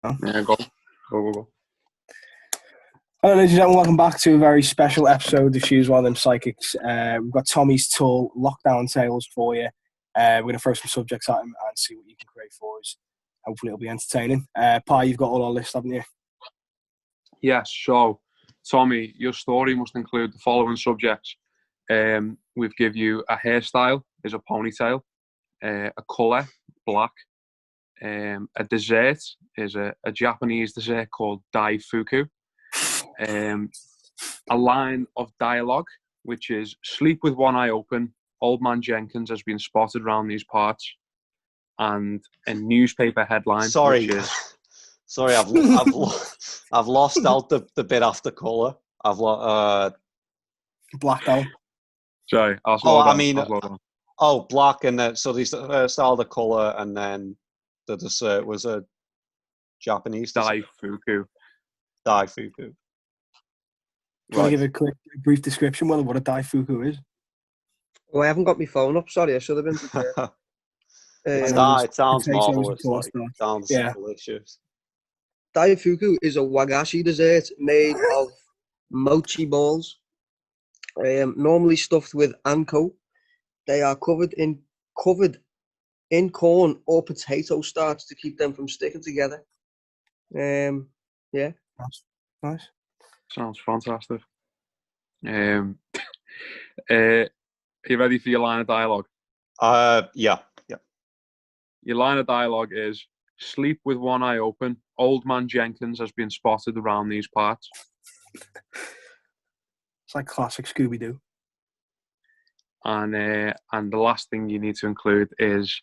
Yeah, go. Hello, ladies and gentlemen. Welcome back to a very special episode of She's One of Them Psychics. We've got Tommy's Tool lockdown tales for you. We're going to throw some subjects at him and see what you can create for us. Hopefully, it'll be entertaining. Pi, you've got all our list, haven't you? Yes. So, Tommy, your story must include the following subjects. We've give you a hairstyle is a ponytail, a colour black, a dessert is a Japanese dessert called daifuku. A line of dialogue, which is sleep with one eye open, old man Jenkins has been spotted around these parts, and a newspaper headline. Sorry, which is... Sorry, I've lost out the bit after colour. Blacked out. Sorry, I'll slow down. Black, and then so they style the colour, and then the dessert was a Japanese daifuku. Daifuku. Do you want to give a quick, brief description what a daifuku is? Oh, I haven't got my phone up. Sorry, I should have been prepared. It sounds marvellous. Sounds delicious. Daifuku is a wagashi dessert made of mochi balls, normally stuffed with anko. They are covered in corn or potato starch to keep them from sticking together. Yeah. Nice. Sounds fantastic. Are you ready for your line of dialogue? Yeah. Your line of dialogue is sleep with one eye open. Old man Jenkins has been spotted around these parts. It's like classic Scooby-Doo. And the last thing you need to include is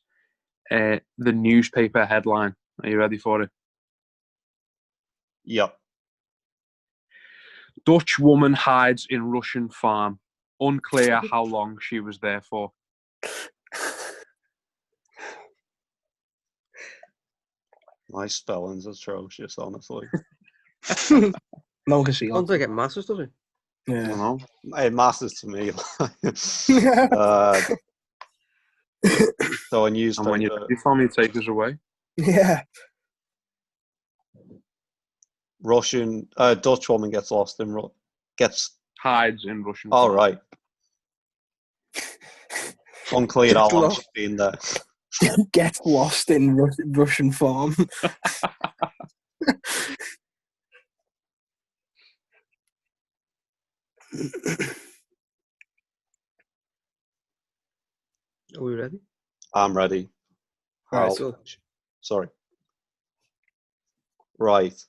the newspaper headline. Are you ready for it? Yep. Dutch woman hides in Russian farm. Unclear how long she was there for. My spelling's atrocious, honestly. No one can see. I don't think it matters, does it? Yeah. I don't know. It matters to me. So a newspaper. And when you tell me, take us away. Yeah. Dutch woman gets lost in hides in Russian. All right. Unclear how long she's been there. Get lost in Russian farm. Are we ready? I'm ready. All right, Sorry. Right.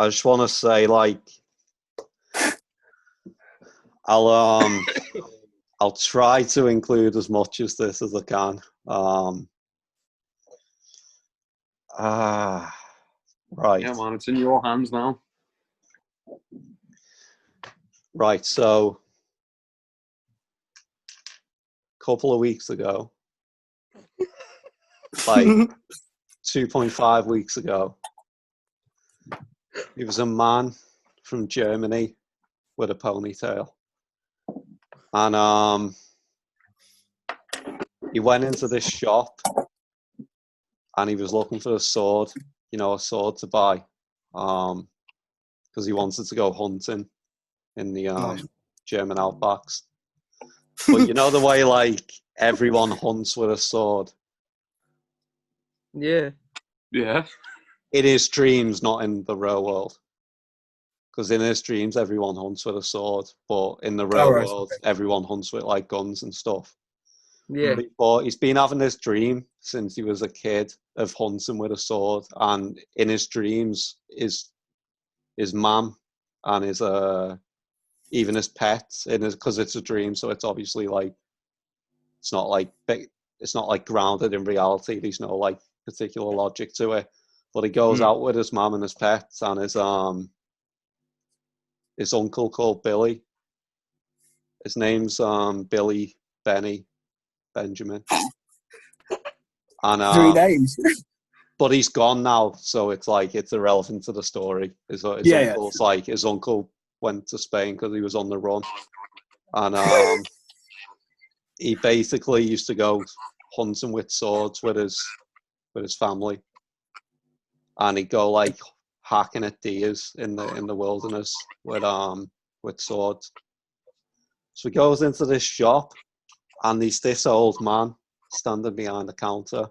I just want to say, I'll try to include as much of this as I can. Right. Yeah, man, it's in your hands now. Right, so a couple of weeks ago, 2.5 weeks ago, he was a man from Germany with a ponytail. And he went into this shop and he was looking for a sword to buy, because he wanted to go hunting in the German outbacks. But you know the way everyone hunts with a sword? Yeah. Yeah. In his dreams, not in the real world. Because in his dreams, everyone hunts with a sword, but in the real world, everyone hunts with guns and stuff. Yeah. But he's been having this dream since he was a kid of hunting with a sword, and in his dreams, his mum and his even his pets, because it's a dream, so it's obviously it's not grounded in reality. There's no particular logic to it. But he goes out with his mum and his pets and his uncle called Billy. His name's Billy Benjamin. And 3 names. But he's gone now, so it's irrelevant to the story. His uncle's his uncle went to Spain because he was on the run, and he basically used to go hunting with swords with his family, and he'd go like hacking at deers in the wilderness with swords. So he goes into this shop, and there's this old man standing behind the counter.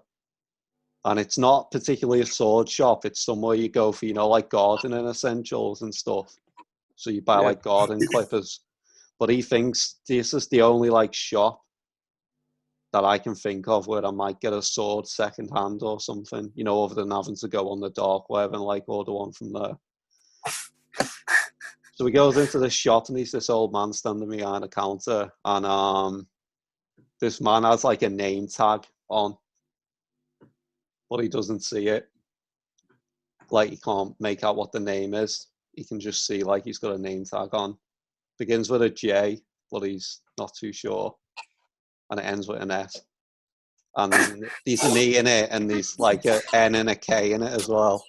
And it's not particularly a sword shop. It's somewhere you go for, like gardening essentials and stuff. So you buy like garden clippers. But he thinks this is the only like shop that I can think of where I might get a sword second hand or something, other than having to go on the dark web and like order one from there. So he goes into the shop, and he's this old man standing behind a counter, and this man has like a name tag on, but he doesn't see it. Like, he can't make out what the name is. He can just see like he's got a name tag on. Begins with a J, but he's not too sure, and it ends with an S. And there's an E in it, and there's like an N and a K in it as well.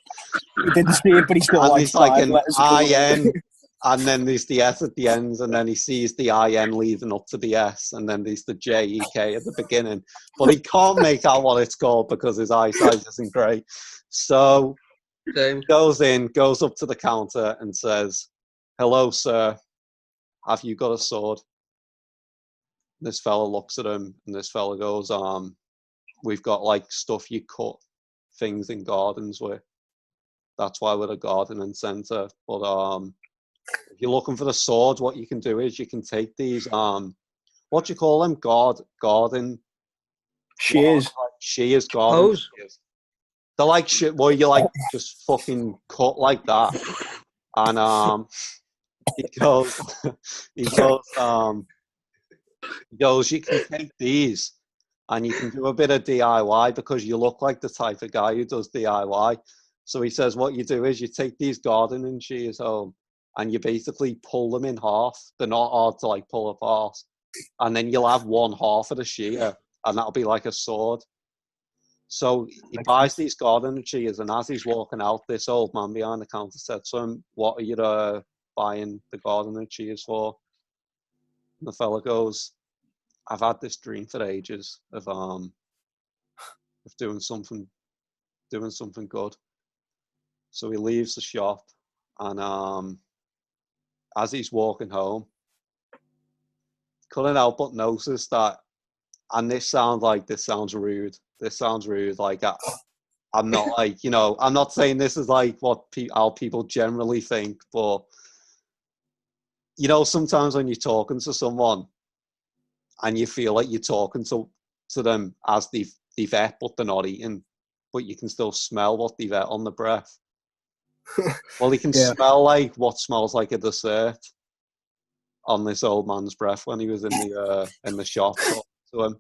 He didn't see it, but he still And likes there's like an letters. IN, and then there's the S at the ends, and then he sees the IN leading up to the S, and then there's the JEK at the beginning. But he can't make out what it's called because his eyesight isn't great. So he goes up to the counter and says, "Hello, sir. Have you got a sword?" This fella looks at him, and this fella goes, "We've got like stuff you cut things in gardens with. That's why we're a gardening centre. But if you're looking for the sword, what you can do is you can take these what do you call them? Garden Shears. Shears, garden Hose? shears. They're like shit where you like just fucking cut like that." And he goes, he goes, "You can take these and you can do a bit of DIY because you look like the type of guy who does DIY." So he says, what you do is you take these gardening shears home and you basically pull them in half. They're not hard to like pull apart. And then you'll have one half of the shear, and that'll be like a sword. So he buys these gardening shears, and as he's walking out, this old man behind the counter said to him, "What are you buying the gardening shears for?" And the fella goes, "I've had this dream for ages of doing something good." So he leaves the shop, and as he's walking home, couldn't help but notice that, and this sounds rude. This sounds rude. Like I'm not like, I'm not saying this is like what how people generally think, but sometimes when you're talking to someone and you feel like you're talking to them as they've ate, but they're not eating, but you can still smell what they've ate on the breath. Well, he can smell like what smells like a dessert on this old man's breath when he was in the shop talking to him.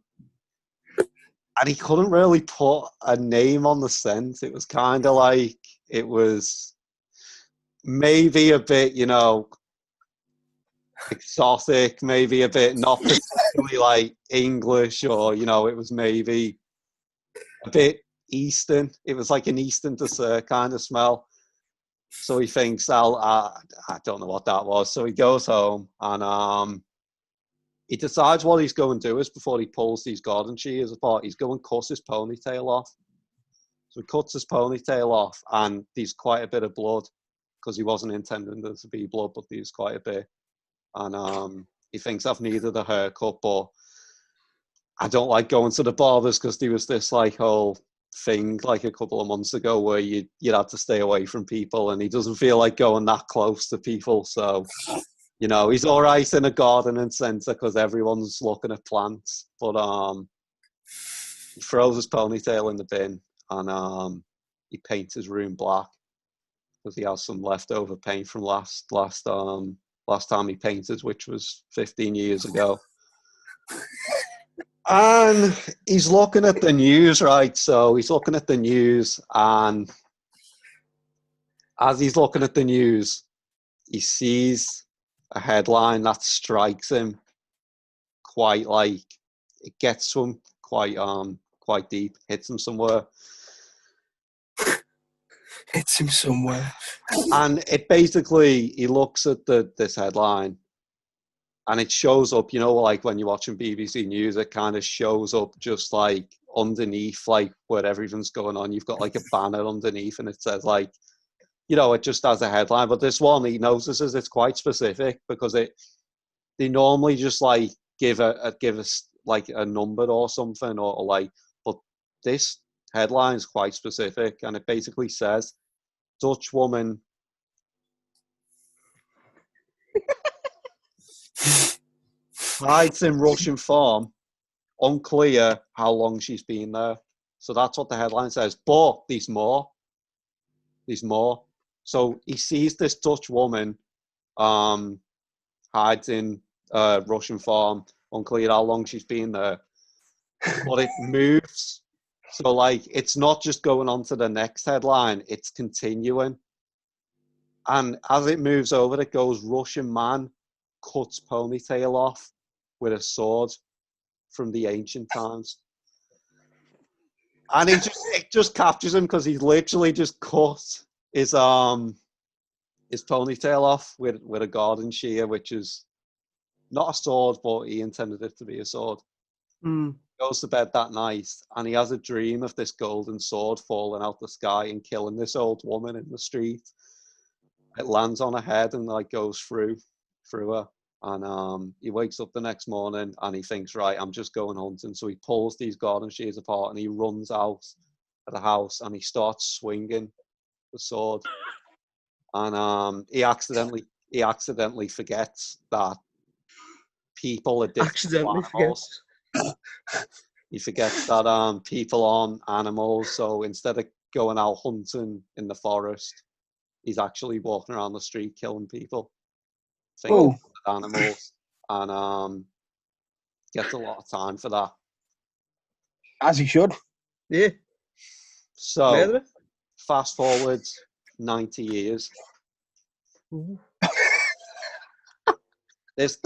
And he couldn't really put a name on the scent. It was kind of like, it was maybe a bit, exotic, maybe a bit not particularly like English, or, it was maybe a bit Eastern. It was like an Eastern dessert kind of smell. So he thinks, I don't know what that was. So he goes home, and he decides what he's going to do is, before he pulls these garden shears apart, he's going to cut his ponytail off. So he cuts his ponytail off, and there's quite a bit of blood, because he wasn't intending there to be blood, but there's quite a bit. And he thinks, I've needed a haircut, but I don't like going to the barbers, because there was this like whole thing like a couple of months ago where you'd have to stay away from people, and he doesn't feel like going that close to people. So, he's all right in a gardening centre because everyone's looking at plants, but he throws his ponytail in the bin, and he paints his room black because he has some leftover paint from last time he painted, which was 15 years ago. And he's looking at the news, right? So he's looking at the news, and as he's looking at the news, he sees a headline that strikes him quite, like, it gets to him quite deep, hits him somewhere. Hits him somewhere. And it basically, he looks at this headline, and it shows up, like when you're watching BBC News, it kind of shows up just like underneath, like where everything's going on, you've got like a banner underneath, and it says like, you know, it just has a headline. But this one, he notices it's quite specific because they normally just like give us like a number or something, or like, but this headline is quite specific, and it basically says Dutch woman hides in Russian farm, unclear how long she's been there. So that's what the headline says. But there's more. There's more. So he sees this Dutch woman hides in a Russian farm, unclear how long she's been there. But it moves. So like it's not just going on to the next headline, it's continuing. And as it moves over, it goes Russian man cuts ponytail off with a sword from the ancient times. And it just captures him because he's literally just cut his ponytail off with a garden shear, which is not a sword, but he intended it to be a sword. Goes to bed that night, and he has a dream of this golden sword falling out the sky and killing this old woman in the street. It lands on her head and like goes through her. And he wakes up the next morning and he thinks, right, I'm just going hunting. So he pulls these garden shears apart and he runs out of the house and he starts swinging the sword. And he accidentally forgets that people are different from animals. He forgets that people aren't animals. So instead of going out hunting in the forest, he's actually walking around the street killing people. Animals, and gets a lot of time for that. As he should. Yeah. So, fast forward 90 years. This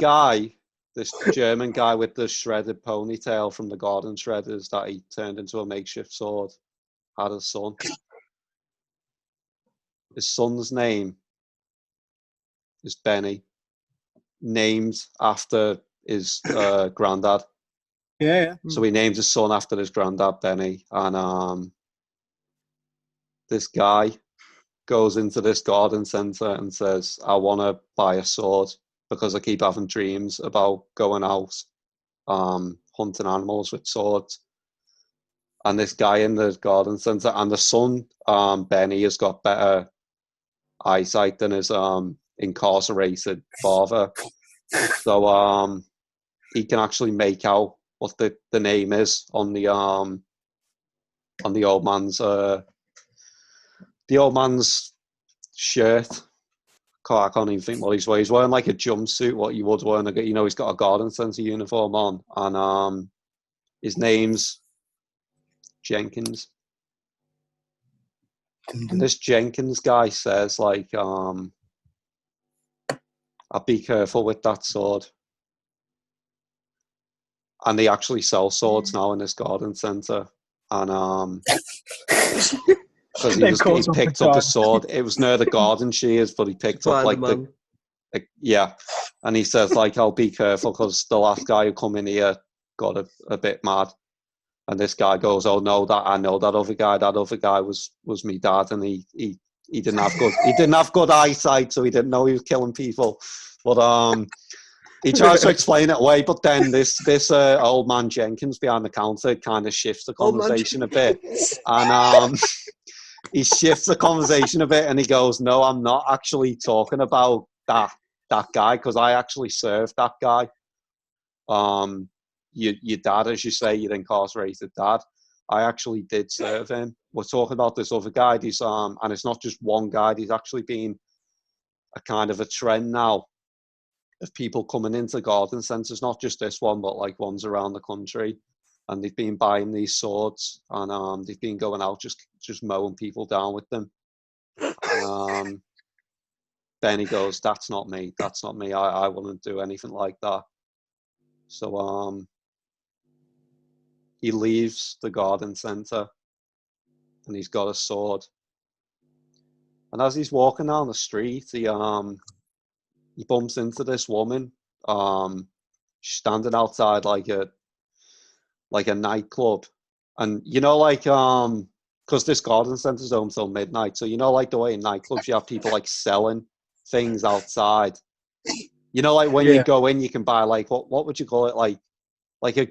German guy with the shredded ponytail from the garden shredders that he turned into a makeshift sword, had a son. His son's name is Benny, named after his granddad. Yeah. So he named his son after his granddad, Benny. And this guy goes into this garden centre and says, I want to buy a sword because I keep having dreams about going out hunting animals with swords. And this guy in the garden centre, and the son, Benny, has got better eyesight than his incarcerated father. So he can actually make out what the name is on the old man's shirt. I can't even think what he's wearing. He's wearing like a jumpsuit, what you would wear. You know, he's got a garden centre uniform on, and his name's Jenkins. And this Jenkins guy says, like, I'll be careful with that sword. And they actually sell swords now in this garden centre. And because he picked up a sword. It was near the garden shears, but he picked up like yeah. And he says, like, I'll be careful because the last guy who come in here got a bit mad. And this guy goes, oh no, I know that other guy. That other guy was me dad, and he didn't have good eyesight, so he didn't know he was killing people. But he tries to explain it away, but then this old man Jenkins behind the counter kind of shifts the conversation a bit, and he shifts the conversation a bit, and he goes, no, I'm not actually talking about that guy, because I actually served that guy. Your dad, as you say, your incarcerated dad, I actually did serve him. We're talking about this other guy. He's and it's not just one guy. He's actually been a kind of a trend now of people coming into garden centres, not just this one, but like ones around the country, and they've been buying these swords, and they've been going out just mowing people down with them. And Benny goes, that's not me. I wouldn't do anything like that. So he leaves the garden centre and he's got a sword. And as he's walking down the street, he bumps into this woman, standing outside like a nightclub, And you know, like because this garden center's open till midnight, so you know, like the way in nightclubs you have people like selling things outside. You know, like when you Yeah. go in, you can buy like what would you call it? Like a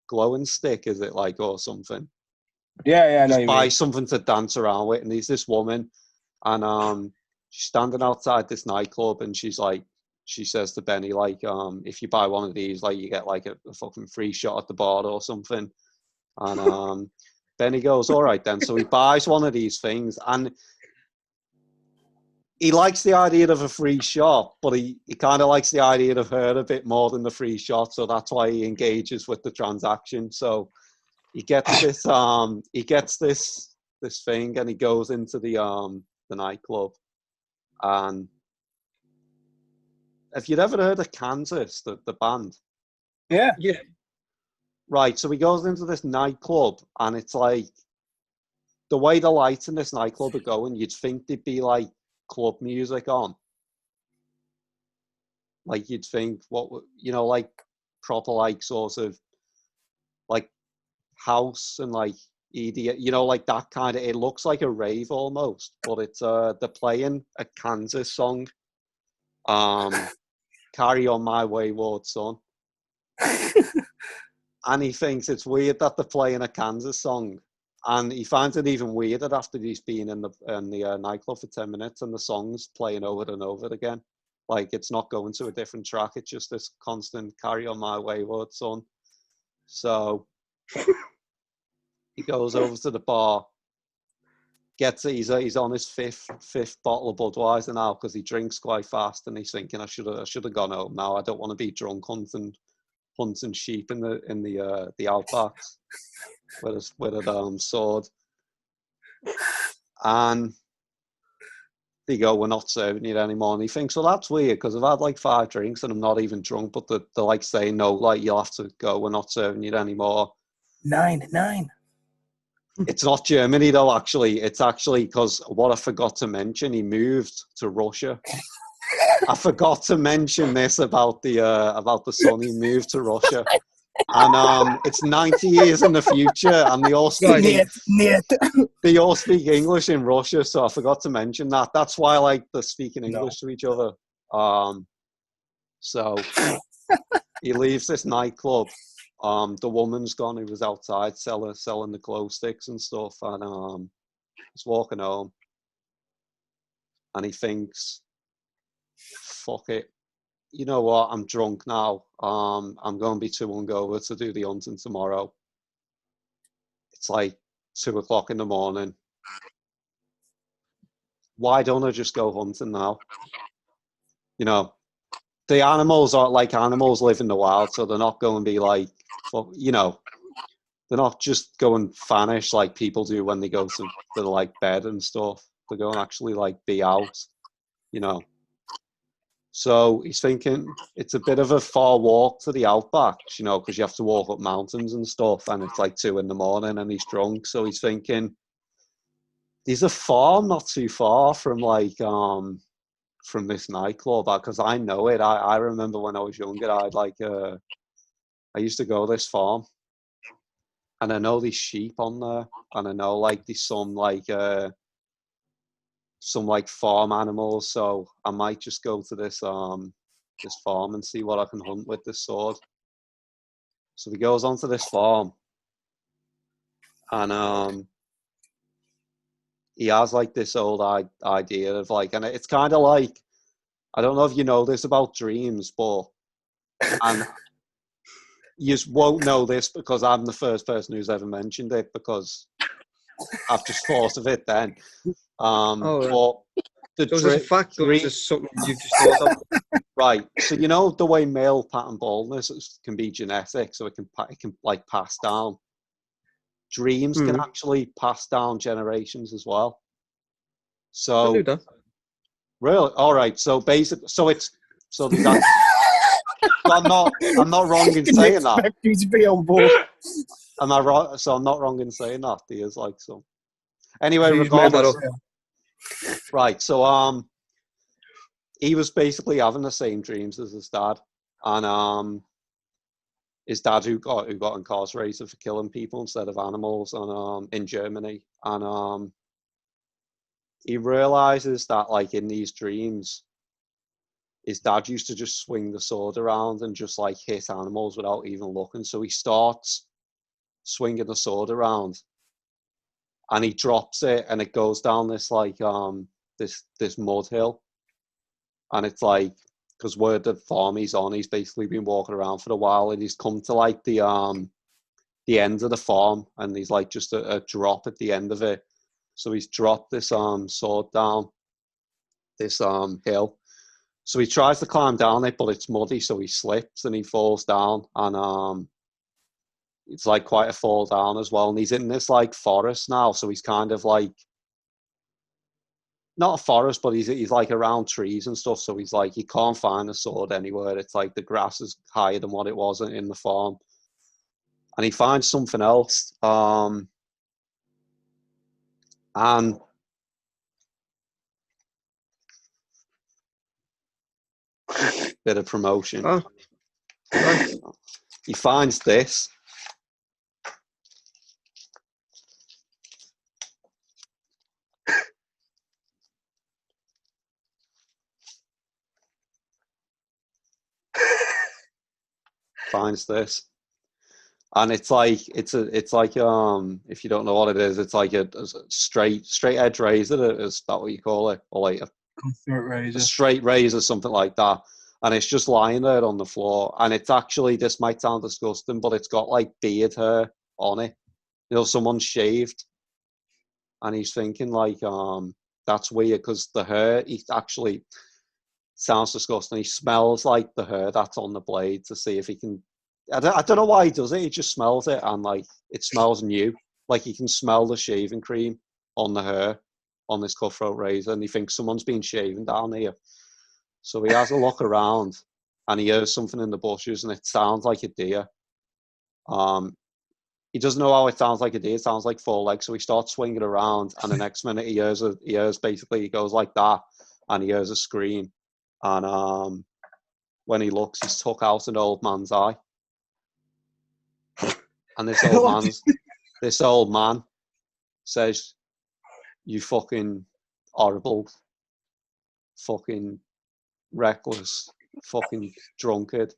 glowing stick, is it like, or something? Yeah, I know Just you buy mean. something to dance around with. And there's this woman, and she's standing outside this nightclub, and she says to Benny, like, if you buy one of these, like, you get like a fucking free shot at the bar or something. And Benny goes, all right then. So he buys one of these things, and he likes the idea of a free shot, but he kind of likes the idea of her a bit more than the free shot. So that's why he engages with the transaction. So he gets this thing, and he goes into the nightclub. And have you ever heard of Kansas, the band? Yeah. Yeah. Right. So he goes into this nightclub, and it's like the way the lights in this nightclub are going, you'd think there'd be like club music on. Like you'd think like proper like sort of like house and like EDM, like that kind of. It looks like a rave almost, but it's they're playing a Kansas song, "Carry On My Wayward Son," and he thinks it's weird that they're playing a Kansas song, and he finds it even weirder after he's been in the nightclub for 10 minutes and the song's playing over and over again. Like it's not going to a different track; it's just this constant "Carry On My Wayward Son." So he goes over to the bar, gets it. He's on his fifth bottle of Budweiser now because he drinks quite fast, and he's thinking, I should have gone home now. I don't want to be drunk hunting sheep in the outbacks with a sword. And they go, we're not serving you anymore. And he thinks, well, that's weird because I've had like 5 drinks and I'm not even drunk, but they're like saying, no, like you'll have to go. We're not serving you anymore. 9. It's not Germany though, actually. It's actually because what I forgot to mention, he moved to Russia. I forgot to mention this about the son. He moved to Russia, and it's 90 years in the future, and they all speak they all speak English in Russia. So I forgot to mention that. That's why like they're speaking English to each other. So he leaves this nightclub. The woman's gone who was outside selling the glow sticks and stuff, and he's walking home, and he thinks, "Fuck it, you know what? I'm drunk now. I'm going to be too hungover to do the hunting tomorrow. It's like 2 o'clock in the morning. Why don't I just go hunting now? You know, the animals are like animals live in the wild, so they're not going to be like, they're not just going fanish like people do when they go to like bed and stuff. They're going to actually like be out, you know." So he's thinking it's a bit of a far walk to the outbacks, because you have to walk up mountains and stuff, and it's like 2 a.m. and he's drunk. So he's thinking there's a farm not too far from from this nightclub, because I know it. I remember when I was younger, I used to go to this farm, and I know these sheep on there, and I know like there's some like farm animals. So I might just go to this farm and see what I can hunt with this sword. So he goes onto this farm, and he has like this old idea of like, and it's kind of like, I don't know if you know this about dreams, and you just won't know this because I'm the first person who's ever mentioned it, because I've just thought of it then. But the So is this a fact or is this something you've just thought of? Right. So you know the way male pattern baldness can be genetic, so it can like pass down. Dreams can actually pass down generations as well. I knew So that. really, all right. So there's that. So I'm not wrong in saying that. Expect you to be on board. Am I right? So I'm not wrong in saying that. There's like some. Anyway, You just made that regardless. up. Right. So he was basically having the same dreams as his dad, and his dad who got incarcerated for killing people instead of animals, and in Germany, and he realizes that like in these dreams, his dad used to just swing the sword around and just like hit animals without even looking. So he starts swinging the sword around, and he drops it, and it goes down this like this mud hill, and it's like, because where the farm he's on, he's basically been walking around for a while, and he's come to like the end of the farm, and he's like just a drop at the end of it. So he's dropped this sword down this hill. So he tries to climb down it, but it's muddy, so he slips and he falls down, and it's like quite a fall down as well. And he's in this like forest now, so he's kind of like, not a forest, but he's like around trees and stuff. So he's like, he can't find a sword anywhere. It's like the grass is higher than what it was in the farm, and he finds something else. And bit of promotion. Oh, right. He finds this. Finds this. And it's like if you don't know what it is, it's like a straight edge razor. Is that what you call it? Or like a straight razor, something like that. And it's just lying there on the floor. And it's actually, this might sound disgusting, but it's got like beard hair on it. You know, someone shaved. And he's thinking like, that's weird, because the hair, he actually, sounds disgusting. He smells like the hair that's on the blade to see if he can. I don't know why he does it. He just smells it, and like it smells new. Like he can smell the shaving cream on the hair on this cutthroat razor, and he thinks someone's been shaving down here. So he has a look around, and he hears something in the bushes, and it sounds like a deer. He doesn't know how it sounds like a deer. It sounds like four legs. So he starts swinging around, and the next minute he hears basically, he goes like that, and he hears a scream. And when he looks, he's took out an old man's eye. And this old man says, "You fucking horrible, fucking reckless, fucking drunkard."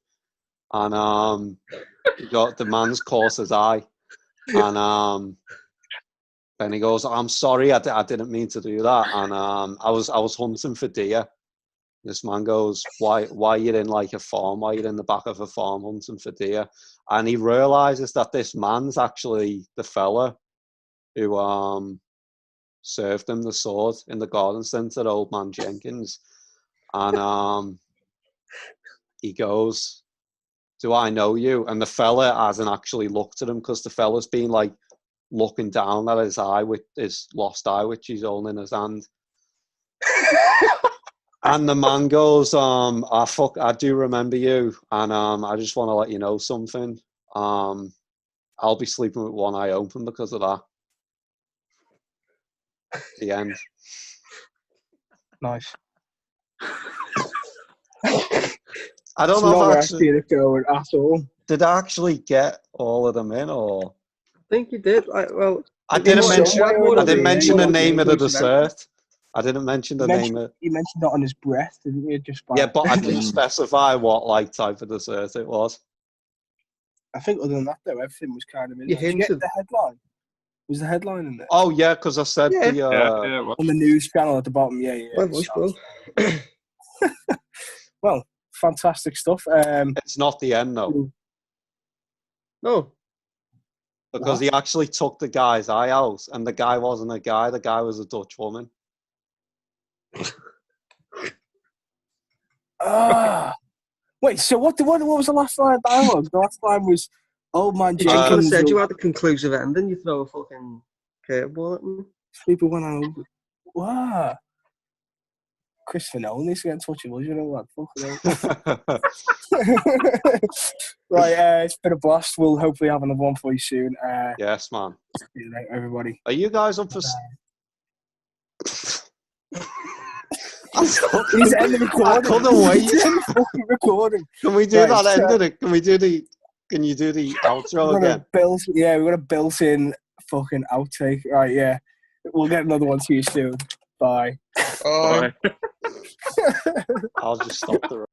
And he got the man's caught his eye. And then he goes, "I'm sorry, I didn't mean to do that. And I was hunting for deer." This man goes, why are you in like a farm? Why are you in the back of a farm hunting for deer? And he realizes that this man's actually the fella who served him the sword in the garden centre, Old Man Jenkins. And he goes, "Do I know you?" And the fella hasn't actually looked at him, because the fella's been like looking down at his eye, with his lost eye, which he's holding in his hand. And the man goes, I do remember you, and I just want to let you know something. I'll be sleeping with one eye open because of that. The end. Nice. I don't It's know not if actually it going at all. did I actually get all of them in, or I think you did. I didn't some mention. way or I didn't other, mention yeah, the name of the inclusive everything. dessert. I didn't mention the name of. You mentioned that on his breath, didn't you? Just by, Yeah, but I didn't specify what like type of dessert it was. I think other than that, though, everything was kind of in You there. Did you get hinted. the headline? Was the headline in there? Oh yeah, because I said Yeah. Yeah, On the news channel at the bottom, yeah. My voice, bro. Well, fantastic stuff. it's not the end though, No. because What? he actually took the guy's eye out, and the guy wasn't a guy. The guy was a Dutch woman. Wait, so what was the last line of dialogue? The last line was Old Man You just could have Jenkins. said you had a conclusive ending. You throw a fucking curveball at me. People went on. Wow. Christopher Nolan needs to get in touch with us, you know what? Right, it's been a blast. We'll hopefully have another one for you soon. Yes, man. See you later, everybody. Are you guys up for? He's ending the recording. I couldn't wait. He's ending the fucking recording. Can we do Right, that ending? Can we do the? Can you do the outro We've got again? we've got a built-in fucking outtake. Right, yeah. We'll get another one to you soon. Bye. Bye. I'll just stop the